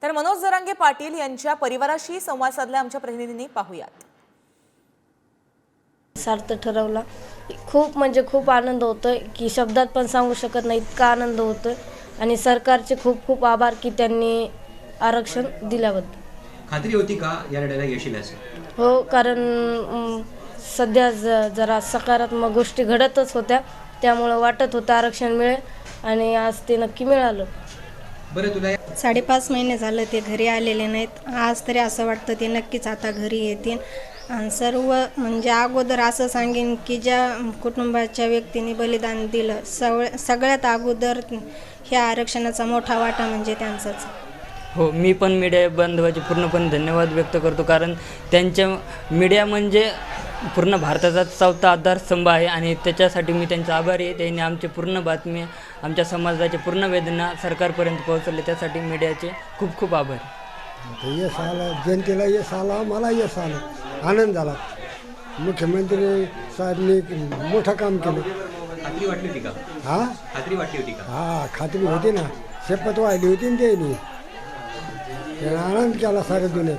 तर मनोज जरांगे पाटील यांच्या परिवाराशी संवाद साधला आमच्या प्रतिनिधींनी, पाहूयात। सार्थ ठरवला, खूप म्हणजे खूप आनंद होतोय की शब्दात पण सांगू शकत नाही, इतका आनंद होतोय। आणि सरकारचे खूप खूप आभार की त्यांनी आरक्षण दिल्याबद्दल। खात्री होती का या लढ्याला यश येईल असे? हो, कारण सध्या जरा सकारात्मक गोष्टी घडतच होत्या, त्यामुळे वाटत होतं आरक्षण मिळेल आणि आज ते नक्की मिळालं। बरं, तुला 5.5 महिने झालं ते घरी आलेले नाहीत। आज तरी असं वाटतं ते नक्कीच आता घरी येतील। आणि सर्व म्हणजे अगोदर असं सांगेन की ज्या कुटुंबाच्या व्यक्तीने बलिदान दिलं, सगळ्यात अगोदर ह्या आरक्षणाचा मोठा वाटा म्हणजे त्यांचाच। हो, मी पण मीडिया बांधवाचे पूर्णपणे धन्यवाद व्यक्त करतो, कारण त्यांच्या मीडिया म्हणजे पूर्ण भारताचा चौथा आधारस्तंभ आहे आणि त्याच्यासाठी मी त्यांचा आभारी आहे। त्यांनी आमचे पूर्ण बातमी, आमच्या समाजाचे पूर्ण वेदना सरकारपर्यंत पोहोचवले, त्यासाठी मीडियाचे खूप खूप आभार। यश आलं, जनतेला यश आला, मला यश आलं, आनंद झाला। मुख्यमंत्री साहेबांनी मोठं काम केलं। खात्री वाटली होती का? हां खात्री वाटली होती का? हां, खात्री होती ना, शपथ वाहिली होती ना त्यांनी, आनंद केला साऱ्या दुनियेत।